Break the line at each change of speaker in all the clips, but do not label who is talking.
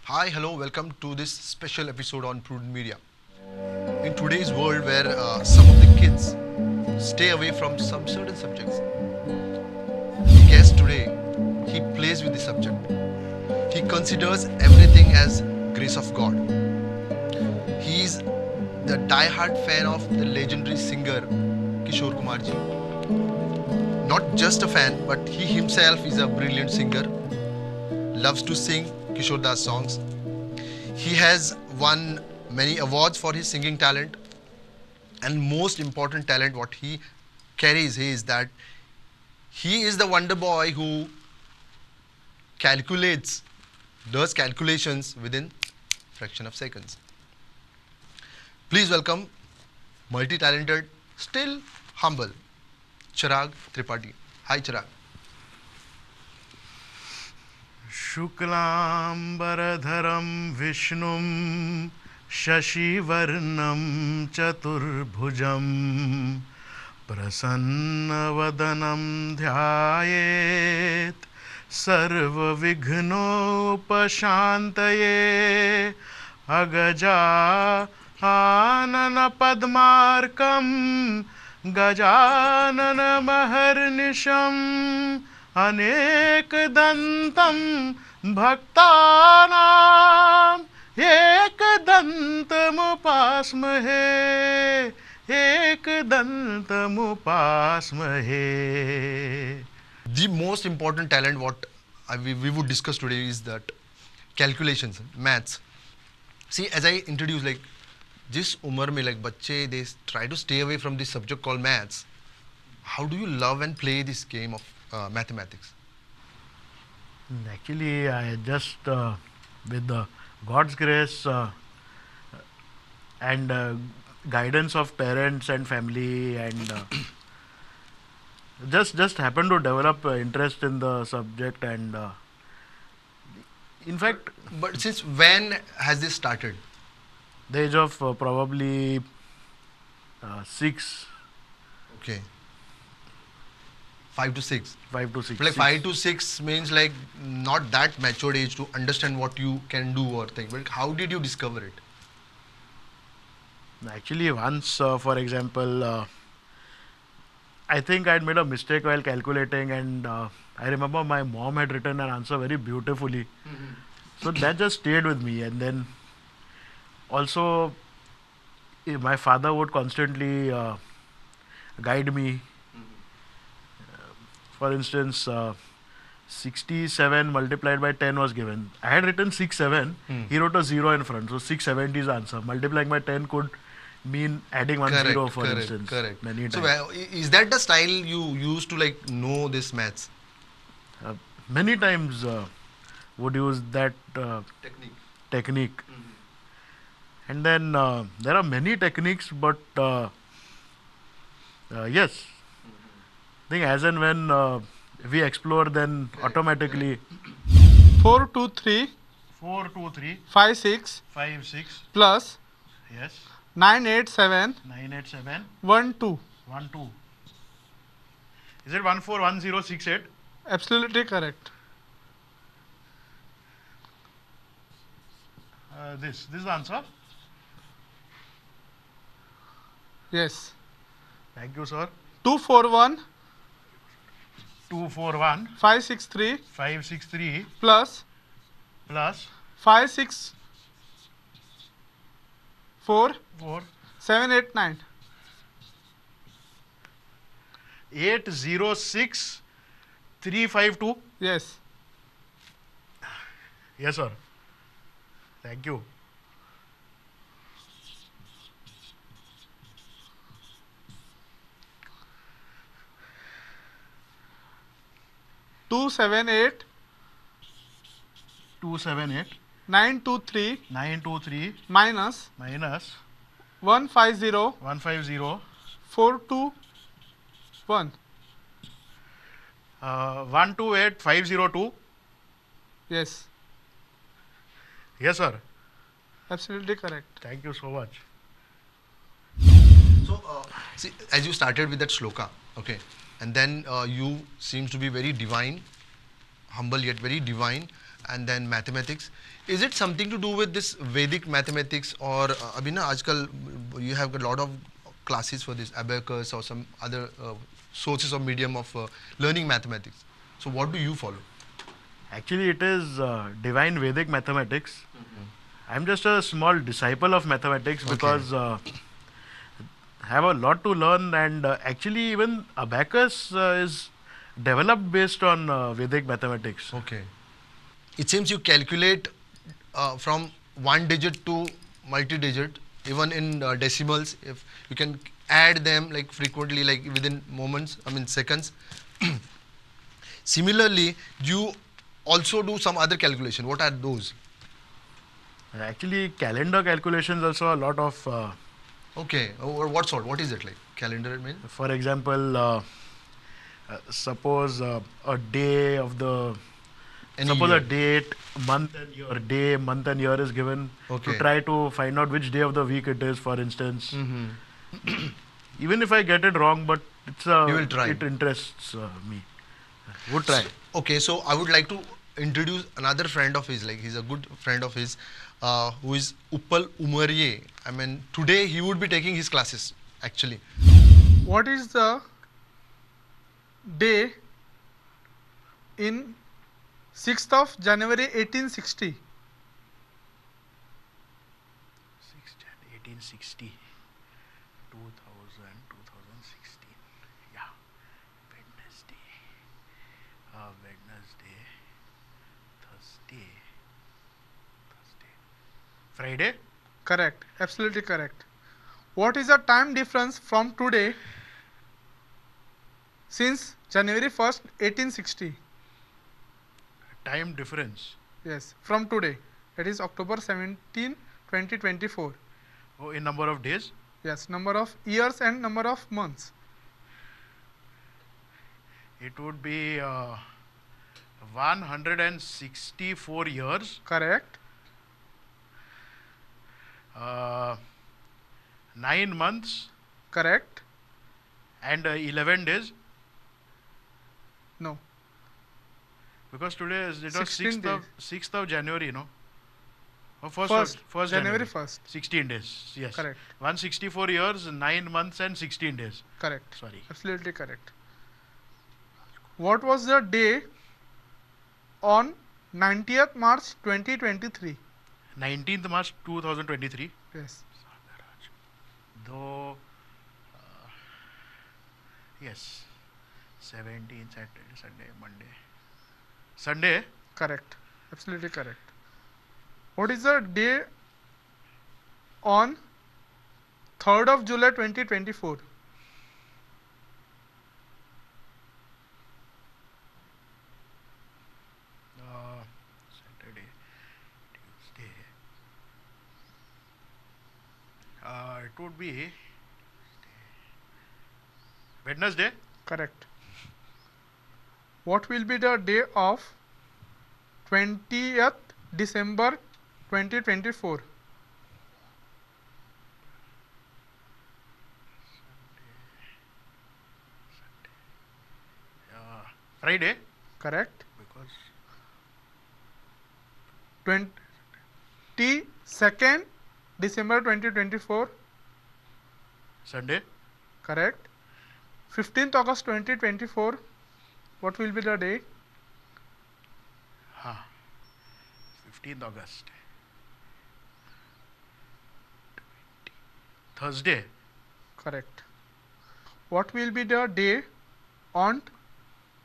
Hi, hello, welcome to this special episode on Prudent Media. In today's world where some of the kids stay away from some certain subjects, the guest today, he plays with the subject. He considers everything as grace of God. He is the die-hard fan of the legendary singer Kishore Kumar ji. Not just a fan, but he himself is a brilliant singer, loves to sing Kishore Das songs. He has won many awards for his singing talent, and most important talent what he carries is that he is the wonder boy who calculates, does calculations within fraction of seconds. Please welcome multi-talented, still humble, Chirag Tripathi. Hi Chirag.
शुक्लाम्बरधरं विष्णुं शशिवर्णं चतुर्भुजं प्रसन्नवदनं ध्यायेत् सर्वविघ्नोपशान्तये अगजा आननपद्मार्कं गजाननमहर्निशम् अनेकदन्तं भक्तानां एकदन्तमुपास्महे एकदन्तमुपास्महे.
The most important talent what we would discuss today is that calculations, maths. See, as I introduced, like जिस उम्र में like बच्चे they try to stay away from this subject called maths. How do you love and play this game of mathematics?
Actually, I just with the God's grace and guidance of parents and family and just happened to develop interest in the subject and in fact
But since when has this started?
the age of probably 6,
Okay. 5 to 6.
5 to 6.
Like 5 to 6 means like not that matured age to understand what you can do or think. But how did you discover it?
Actually, once, for example, I think I had made a mistake while calculating, and I remember my mom had written an answer very beautifully. So that just stayed with me, and then also my father would constantly guide me. For instance, 67 multiplied by 10 was given. I had written 67. He wrote a 0 in front. So 670 is the answer. Multiplying by 10 could mean adding one zero, for instance.
Correct.
Many
So
times.
is that the style you used to like know this maths?
Many times would use that technique. And then there are many techniques, but yes, I think as and when we explore, then automatically
4 2 3
4, 2, 3,
5 6
5, 6,
plus
yes,
9 8 7
9, 8, 7,
1 2.
1, 2. Is it 1, 4, 1, 0, 6, 8?
Absolutely correct.
This is the answer.
Yes.
Thank you, sir.
2 4 1
2, 4, 1,
5 6 3
5, 6, 3,
plus
plus
5 6 4
4,
7 8 9.
8, 0, 6, 3, 5, 2.
Yes.
Yes, sir. Thank you.
Two seven eight
2, 7, 8,
9 2 3
9, 2, 3,
minus
minus
1 5 0
1, 5, 0,
4 2 1.
1, 2, 8, 5, 0, 2.
Yes.
Yes, sir.
Absolutely correct.
Thank you so much.
So see, as you started with that shloka, okay, and then you seems to be very divine, humble yet very divine, and then mathematics. Is it something to do with this Vedic mathematics, or अभी ना आजकल you have a lot of classes for this abacus or some other sources or medium of learning mathematics. So what do you follow?
Actually, it is divine Vedic mathematics. I'm just a small disciple of mathematics because I have a lot to learn, and actually, even abacus is developed based on Vedic mathematics.
Okay. It seems you calculate from one digit to multi-digit, even in decimals. If you can add them like frequently, like within moments, I mean seconds. Similarly, you also do some other calculation. What are those?
Actually, calendar calculations also a lot of.
Okay. Or what sort? What is it like? Calendar, I mean?
For example, suppose a day of the
Any
suppose
year.
a date, month and year, day, month and year is given
Okay.
to try to find out which day of the week it is. For instance, even if I get it wrong, but it's
You will try.
it interests me. Would try.
Okay, so I would like to introduce another friend of his, like he's a good friend of his, who is Uppal Umarye. I mean, today he would be taking his classes, actually.
What is the day in 6th of January 1860?
6 Jan 1860, 2000, 2016. Yeah, Wednesday, Wednesday, Thursday, Friday.
Correct. Absolutely correct. What is the time difference from today since January 1st, 1860?
Time difference.
Yes, from today. That is October 17, 2024.
Oh, in number of days.
Yes, number of years and number of months.
It would be 164 years,
Correct.
9 months,
Correct.
and 11 days.
No.
Because today is it was
16
6th of January, no? Oh,
First,
first
January 1st.
16 days. Yes.
Correct.
164 years, 9 months, and 16 days.
Correct.
Sorry.
Absolutely correct. What was the day on 90th March 2023?
19th March 2023.
Yes.
Though, yes. 17th, Saturday, Sunday, Monday. Sunday.
Correct. Absolutely correct. What is the day on 3rd of July 2024?
Saturday, Tuesday. It would be Wednesday.
Correct. What will be the day of 20th December 2024?
Friday.
Correct.
Because
22nd December 2024.
Sunday.
Correct. 15th August 2024. What will be the day?
15th August. Thursday.
Correct. What will be the day on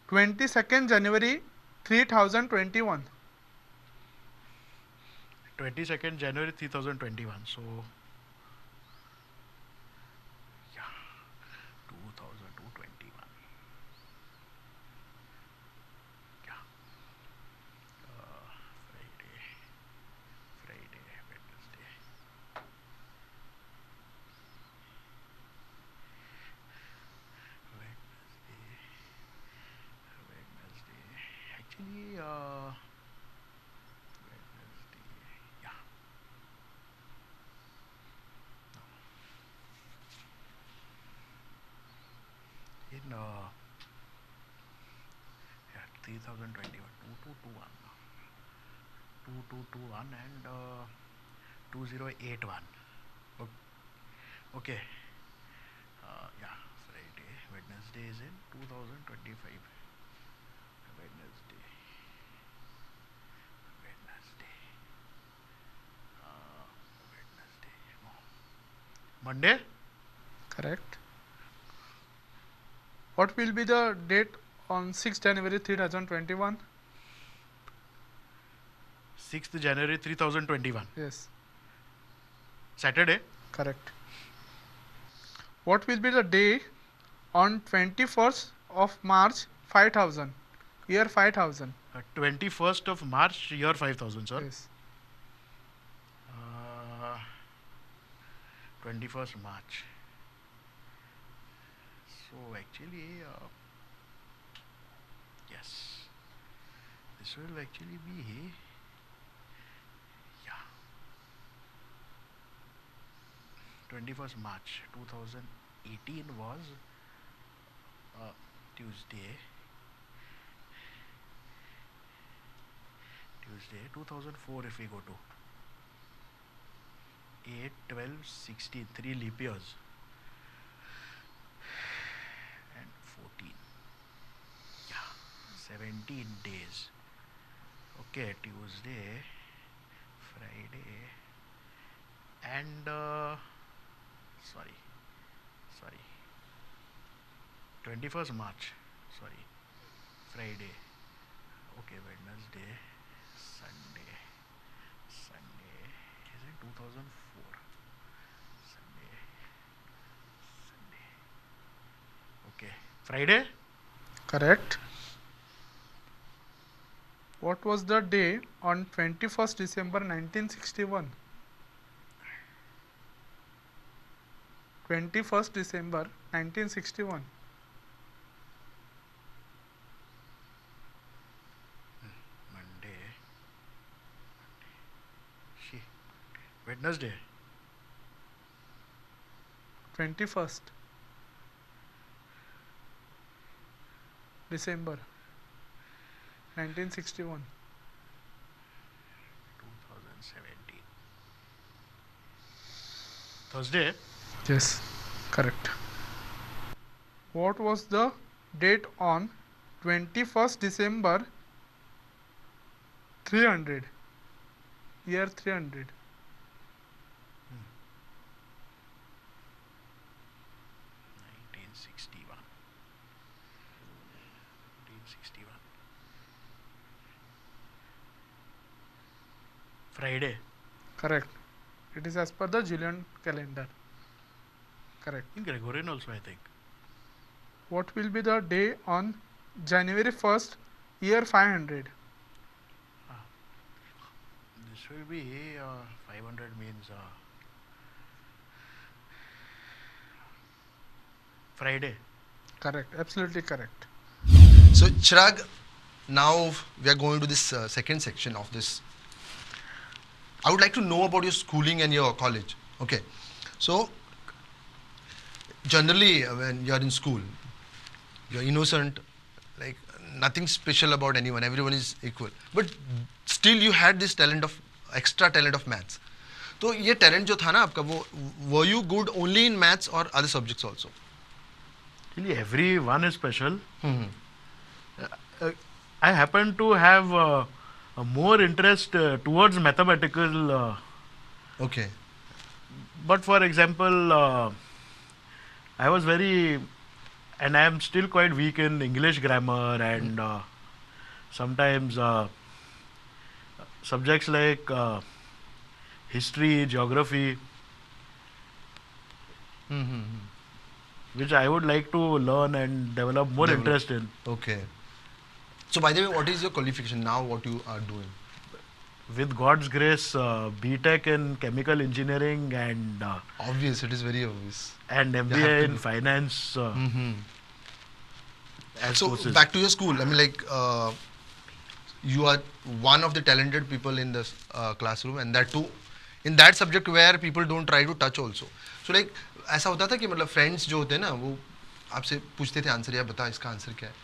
22nd January 3021?
22nd January 2021. So, yeah, 2021. Yeah. Friday, Wednesday. Wednesday. Actually, Wednesday. Yeah. In 3021, 2221. 2221 and 2081. Okay. Yeah, Friday. Wednesday is in 2025. Wednesday. Wednesday. Wednesday. No. Monday?
Correct. What will be the date on 6th January 2021?
6th January 3021.
Yes,
Saturday?
correct. What will be the day on 21st of March 5000? Year 5000.
21st of March, year 5000, sir.
Yes.
21st March. So actually, yes, this will actually be, yeah, 21st March 2018 was Tuesday. 2004 if we go to 8, 12, 16, 3 leap years and 14, yeah, 17 days. Okay, Tuesday, Friday and sorry 21st March, sorry, Friday, okay, Wednesday, Sunday is it 2004, Sunday, okay, Friday.
Correct. What was the day on 21st December 1961? 21st December 1961.
Monday, Wednesday,
21st December 1961.
2017, Thursday.
Yes, correct. What was the date on 21st December 300? Year 300.
1961. Friday.
Correct. It is as per the Julian calendar. Correct.
In Gregorian also, I think.
What will be the day on January 1st, year 500?
This will be 500 means Friday.
Correct. Absolutely correct.
So, Chirag, now we are going to this second section of this. I would like to know about your schooling and your college. Okay. So, generally, when you are in school, you're innocent, like nothing special about anyone, everyone is equal. But still, you had this talent of extra talent of maths. तो ये talent जो था ना आपका वो were you good only in maths or other subjects also?
Actually, everyone is special. I happen to have a more interest towards mathematical.
Okay.
But for example, I was very, and I am still quite weak in English grammar and sometimes subjects like history, geography, which I would like to learn and develop more interest in.
Okay. So by the way, what is your qualification now? What you are doing?
With God's grace, BTech in chemical engineering and
Obvious, it is very obvious.
and
have
MBA
to
in
be.
finance. As
So
courses.
back to your school. I mean, like you are one of the talented people in this classroom, and that too in that subject where people don't try to touch also. So like ऐसा होता था कि मतलब friends जो होते हैं ना वो आपसे पूछते थे आंसर या बता इसका आंसर क्या है.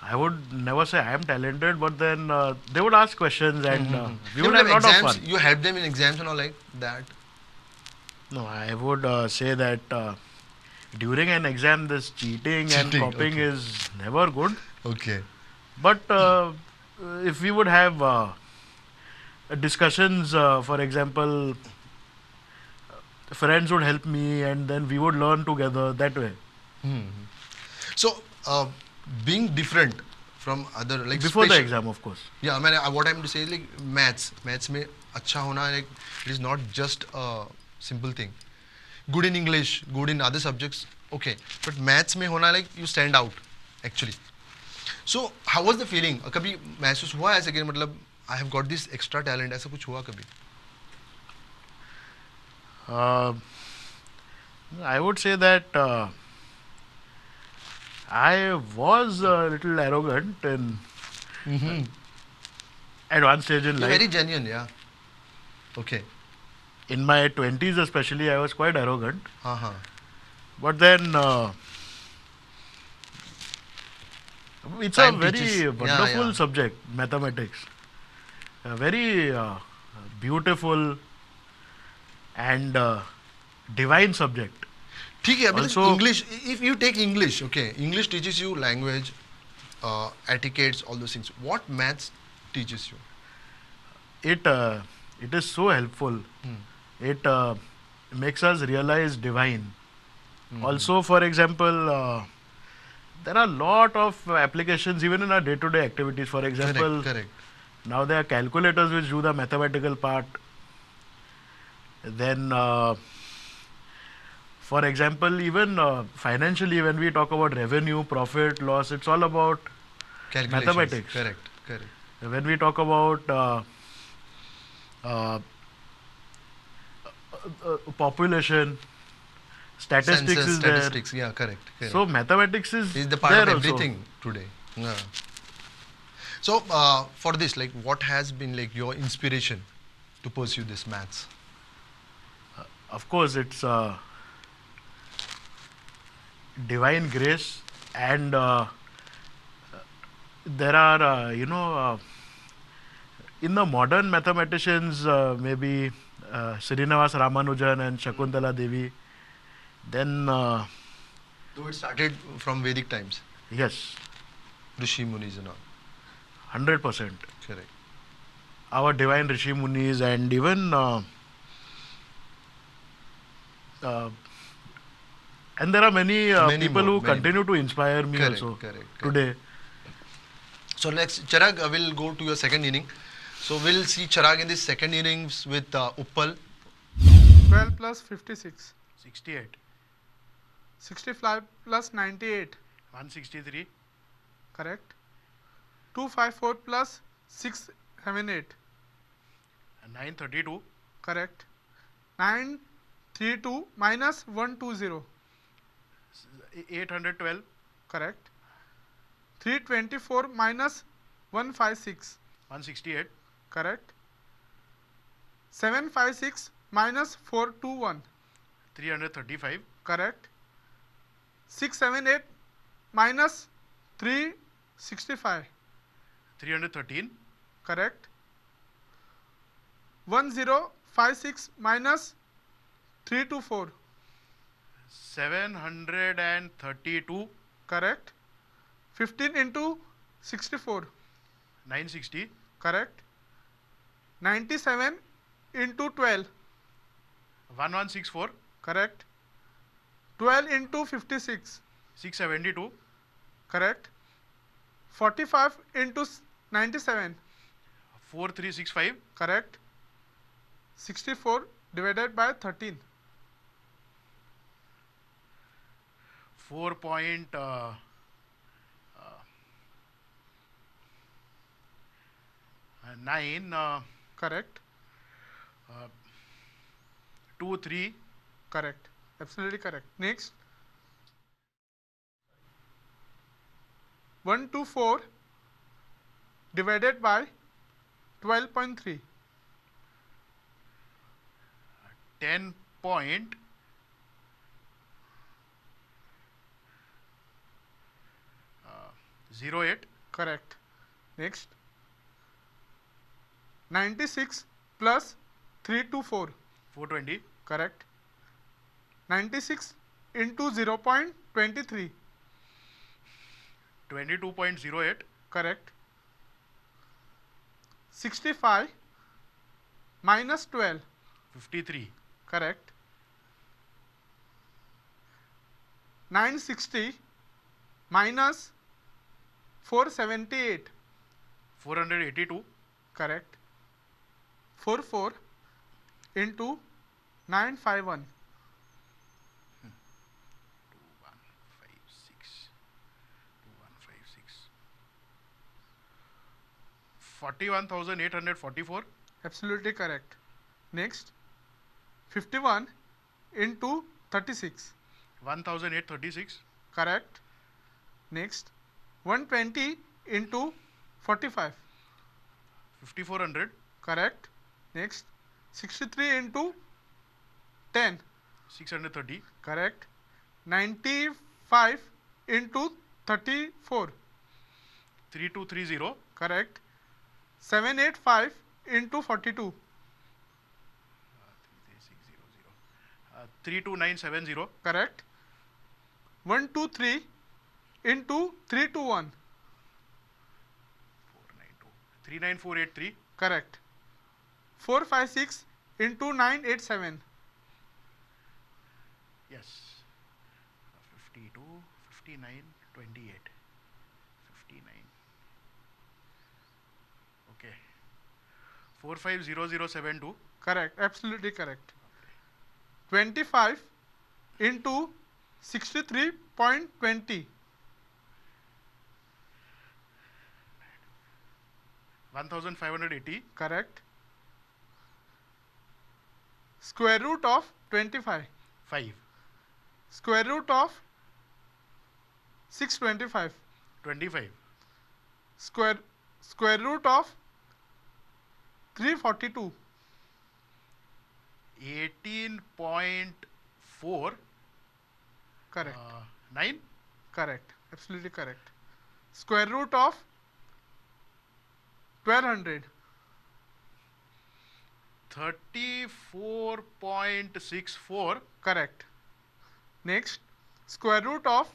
I would never say I am talented, but then they would ask questions and we
No,
would have a lot of
exams,
fun.
you help them in exams and all like that.
No, I would say that during an exam, this cheating and
Cheating,
copying
okay.
is never good.
Okay.
But if we would have discussions, for example, friends would help me and then we would learn together that way.
So, being different from other like
Before the
special,
exam, of course.
yeah, I mean, what I'm to say is like maths में अच्छा होना like it is not just a simple thing. Good in English, good in other subjects, okay, but maths में होना like you stand out actually. So how was the feeling? कभी महसूस हुआ ऐसे कि मतलब I have got this extra talent ऐसा कुछ हुआ कभी?
Uh, I would say that I was a little arrogant in advanced stage in
You're
life.
very genuine, yeah. Okay.
In my 20s, especially, I was quite arrogant.
Uh-huh.
But then it's
Time
a very
teaches. Yeah,
wonderful
yeah.
subject, mathematics. Very beautiful and divine subject.
ठीक है अभी
Also,
English, if you take English, okay, English teaches you language, etiquettes, all those things. What maths teaches you?
it is so helpful. It makes us realize divine. Also, for example, there are a lot of applications even in our day-to-day activities. For example,
Correct.
now there are calculators which do the mathematical part. Then, for example, even financially, when we talk about revenue, profit, loss, it's all about
Calculations.
mathematics.
Correct.
When we talk about uh, population, statistics
Census,
is there.
statistics, yeah, correct.
So mathematics is
Is the part
there
of
also.
everything today. Yeah. So for this, like, what has been like your inspiration to pursue this maths?
Of course, it's divine grace, and there are in the modern mathematicians, maybe Srinivas Ramanujan and Shakuntala Devi. Then
So it started from Vedic times,
yes,
Rishi Munis and all.
100%.
Correct.
Our divine Rishi Munis and even uh, and there are many,
Many
people
more,
who
many
continue to inspire me
Correct,
also
correct.
today.
So next, Chirag, will go to your second inning. So we'll see Chirag in this second innings with Uppal.
12 plus 56.
68,
65 plus 98.
163,
Correct. 254 plus 678.
932,
Correct. 932 minus 120.
812,
Correct. 324 minus 156.
168,
Correct. 756 minus 421.
335,
Correct. 678 minus 365.
313,
Correct. 1056 minus 324.
732,
Correct. 15 into 64.
960,
Correct. 97 into 12.
1164,
Correct. 12 into 56.
672,
Correct. 45 into 97.
4365,
Correct. 64 divided by 13.
4.9,
Correct.
23,
Correct. Absolutely correct. Next. 124 divided by 12.3.
10 point 10 08.
Correct. Next. 96 plus 324.
420.
Correct. 96 into 0.23.
22.08.
Correct. 65 minus 12.
53.
Correct. 960 minus 478.
482.
Correct. 44 into 951.
2156. 2156. 41,844.
Absolutely correct. Next. 51 into 36.
1,836.
Correct. Next. 120 into 45.
5,400.
Correct. Next. 63 into 10.
630.
Correct. 95 into 34.
3230.
Correct. 785 into 42.
32970.
Correct. 123 into 321.
492. 39483.
Correct. 456 into 987.
Yes. 52, 59, 28. 59. Okay. 450072.
Correct. Absolutely correct. 25 into 63.20.
1580.
Correct. Square root of 25.
5.
Square root of 625.
25.
Square root of 342.
18.4.
Correct.
9.
Correct. Absolutely correct. Square root of 1200.
34.64.
Correct. Next. Square root of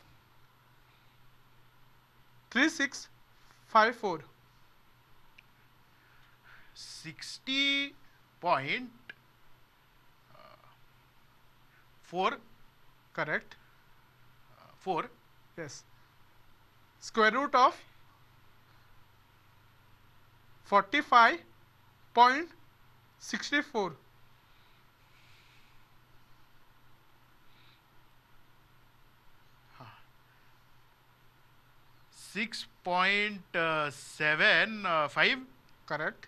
3654.
60.4.
Correct.
4.
Yes. Square root of 45.64.
6.75.
Correct.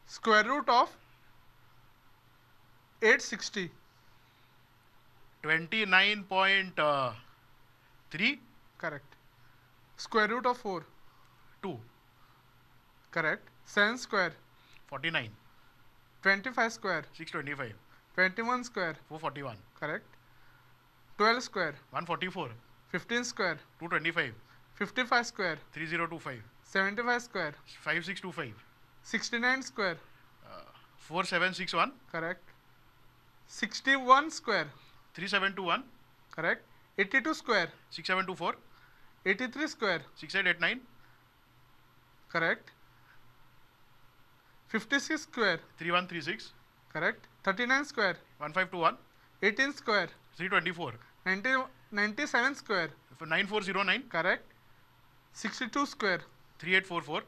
Square root of 860.
29.3.
Correct. Square root of 4.
2.
Correct. 7 square.
49.
25 square.
625.
21 square.
441.
Correct. 12 square.
144.
15 square.
225.
55 square.
3025.
75 square.
5625.
69 square.
4761.
Correct. 61 square.
3721.
Correct. 82 square.
6724.
83 square.
6889.
Correct. 56 square.
3136.
Correct. 39 square.
1521.
18 square.
324.
97 square.
9409.
Correct. 62 square.
3844.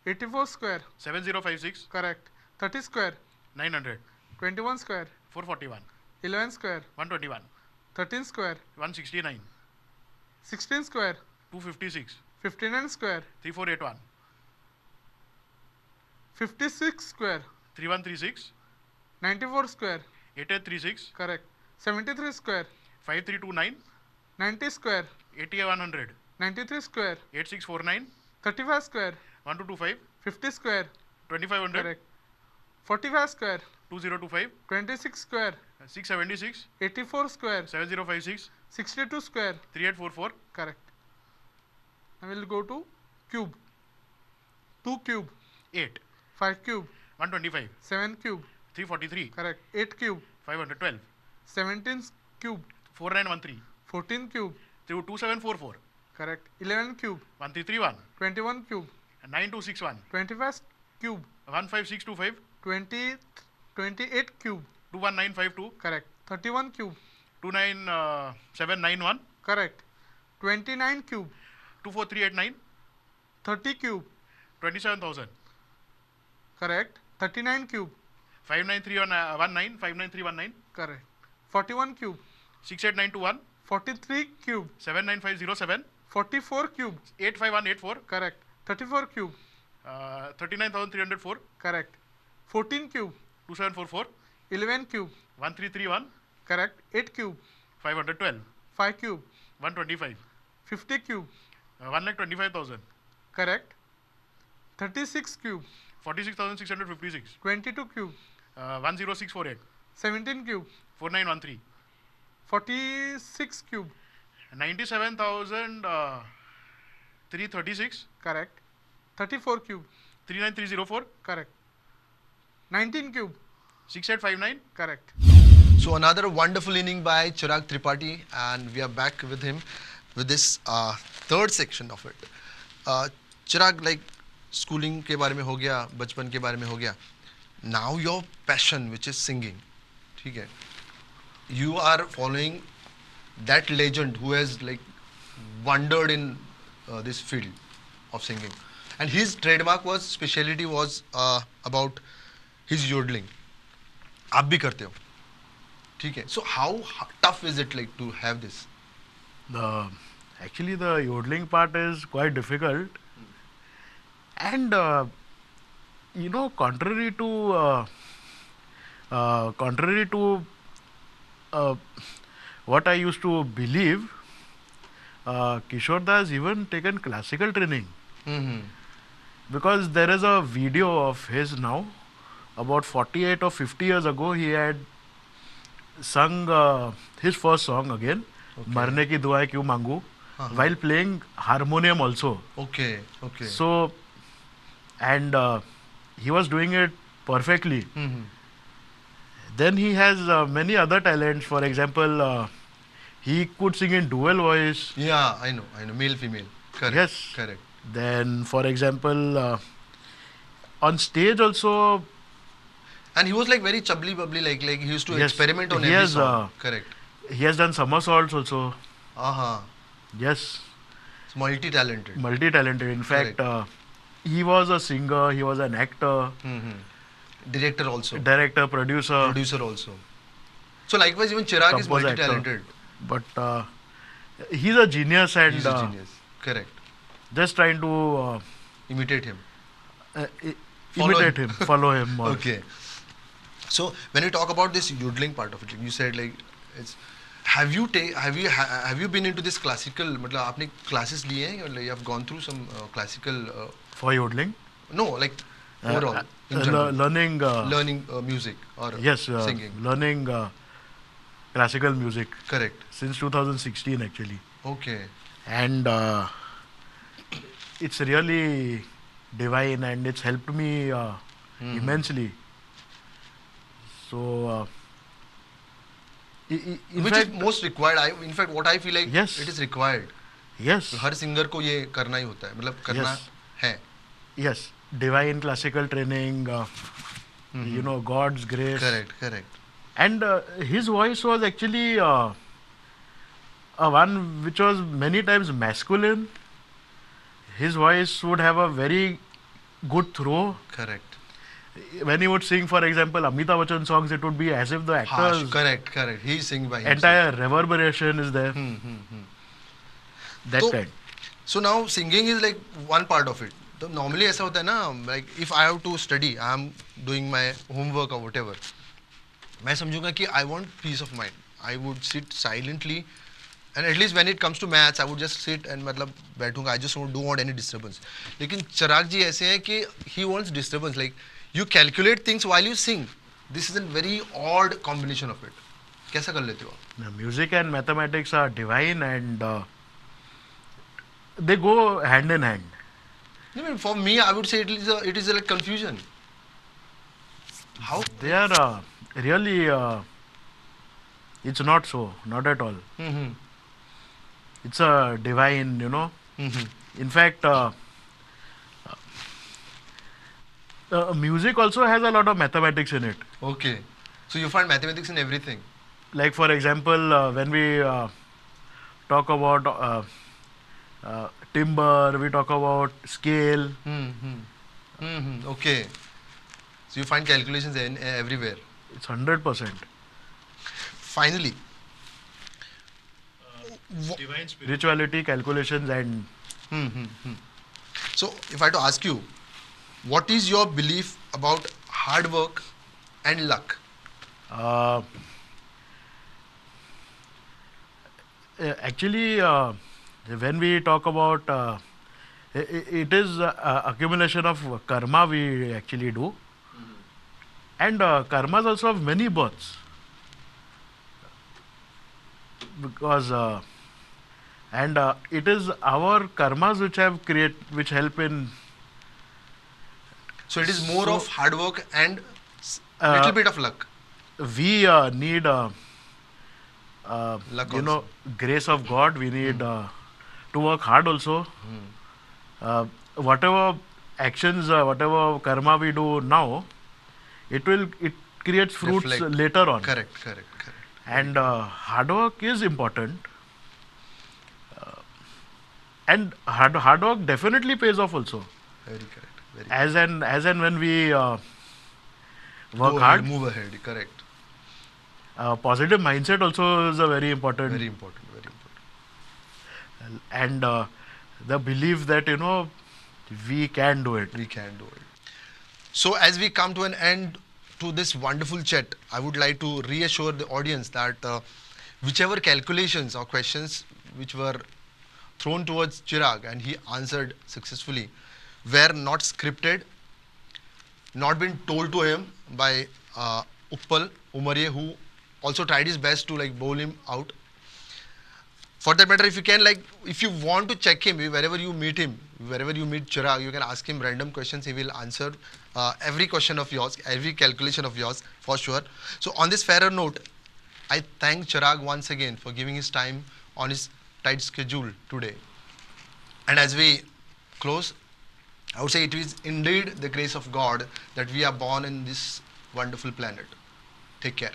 84 square.
7056.
Correct. 30 square.
900.
21 square.
441.
11 square.
121.
13 square.
169.
16 square.
256.
59 square.
3481.
56 square.
3136.
94 square.
8836.
Correct. 73 square.
5329.
90 square.
8100.
93 square.
8649.
35 square.
1225.
50 square.
2500.
Correct. 45 square.
2025.
26 square.
676.
84 square.
7056.
62 square.
3844.
Correct. I will go to cube. 2 cube.
8.
5 cube.
125.
7 cube.
343.
Correct. 8 cube.
512.
17 cube.
4913.
14 cube.
2744.
Correct. 11 cube.
1331.
21 cube.
9261.
21 cube.
15625.
28 cube.
21952.
Correct. 31 cube.
29791.
Correct. 29 cube.
24389.
30 cube.
27,000.
Correct. 39 cube.
59319. 59319.
Correct. 41 cube.
68921.
43 cube.
79507.
44 cube.
85184.
Correct. 34 cube.
39,304.
Correct. 14 cube.
2744.
11 cube.
1331.
Correct. 8 cube.
512.
5 cube.
125.
50 cube.
1,25,000.
Correct. 36 cube.
46,656.
22 cube.
10648.
17 cube.
4913.
46 cube.
97,336.
Correct. 34 cube.
39304.
Correct. 19 cube.
6859.
Correct.
So another wonderful inning by Chirag Tripathi, and we are back with him with this third section of it. Chirag, like schooling के बारे में हो गया, बचपन के बारे में हो गया. Now your passion, which is singing, ठीक है? You are following that legend who has like wandered in this field of singing, and his trademark was speciality was about his yodeling. आप भी करते हो, ठीक है? So how tough is it like to have this?
Actually, the yodeling part is quite difficult. And, contrary to what I used to believe, Kishore Da has even taken classical training.
Mm-hmm.
Because there is a video of his now, about 48 or 50 years ago, he had sung his first song again,
Okay.
Marne ki duaएं क्यों मांगू, while playing harmonium also.
Okay.
So, and he was doing it perfectly.
Mm-hmm.
Then he has many other talents. For example, he could sing in dual voice.
Yeah, I know. Male, female. Correct.
Yes.
Correct.
Then, for example, on stage also.
And he was like very chubbly bubbly, like he used to
Yes,
experiment on
he
every
has,
song. Correct.
He has done somersaults also.
Uh-huh.
Yes,
It's multi-talented.
multi-talented. In fact, he was a singer, he was an actor,
Mm-hmm. Director also.
director, producer,
Producer also. So likewise, even Chirag is
composer, actor.
multi-talented.
But he's a genius, and
He's a genius. Correct.
just trying to
Imitate him. Follow
imitate
him.
him, follow him. More.
Okay. So when we talk about this yodeling part of it, you said like it's. Have you been into this classical? मतलब आपने classes लिए हैं, or like you have gone through some classical?
For yodeling,
No, like overall in general.
learning.
Learning music or
Yes,
singing.
learning classical music
Correct.
since 2016 actually,
Okay.
and it's really divine, and it's helped me immensely. So, in
Which
fact,
is most required. In fact, what I feel like
Yes.
it is required.
yes,
her singer को ये करना ही होता है. मतलब करना
Yes.
है.
yes, divine classical training, God's grace.
Correct.
And his voice was actually a one which was many times masculine. His voice would have a very good throw.
Correct.
When he would sing, for example, Amitabh Bachchan songs, it would be as if the
Harsh.
actor's
Correct. He is singing by himself.
entire reverberation is there. That
So-
kind.
So now singing is like one part of it. So normally ऐसा होता है ना, like if I have to study, I am doing my homework or whatever. मैं समझूंगा कि I want peace of mind. I would sit silently, and at least when it comes to maths, I would just sit and मतलब बैठूंगा. I just don't want any disturbance. लेकिन चिराग जी ऐसे हैं कि he wants disturbance. Like you calculate things while you sing. This is a very odd combination of it. कैसा कर लेते हो आप?
Now, music and mathematics are divine, and they go hand in hand.
I mean, for me, I would say it is a like confusion. How?
They are really, it's not so, not at all.
Mm-hmm.
It's a divine,
Mm-hmm.
In fact, music also has a lot of mathematics in it.
Okay. So you find mathematics in everything.
Like, for example, when we talk about timbre, we talk about scale.
Mm-hmm. Mm-hmm. Okay. So you find calculations in everywhere.
It's 100%.
Finally,
Divine spirituality, calculations, and
mm-hmm. So if I had to ask you, what is your belief about hard work and luck?
uh, actually, when we talk about it is accumulation of karma we actually do, and karmas also have many births because and it is our karmas which help in
So it is more
So,
of hard work and
uh,
little bit of luck.
we need
Luck also.
grace of God. We need to work hard also. Whatever actions, whatever karma we do now, it creates fruits
Reflect.
later on.
Correct, correct, correct.
And hard work is important, and hard work definitely pays off also.
Very correct. Very
As and when we work
Go
hard,
ahead, move ahead. Correct.
positive mindset also is a very important,
Very important. Very important.
and the belief that we can do it.
We can do it. So as we come to an end to this wonderful chat, I would like to reassure the audience that whichever calculations or questions which were thrown towards Chirag and he answered successfully were not scripted, not been told to him by Uppal Umaria, who also tried his best to like bowl him out. For that matter, if you can, like, if you want to check him, wherever you meet him, wherever you meet Chirag, you can ask him random questions. He will answer every question of yours, every calculation of yours for sure. So on this fairer note, I thank Chirag once again for giving his time on his tight schedule today. And as we close, I would say it is indeed the grace of God that we are born in this wonderful planet. Take care.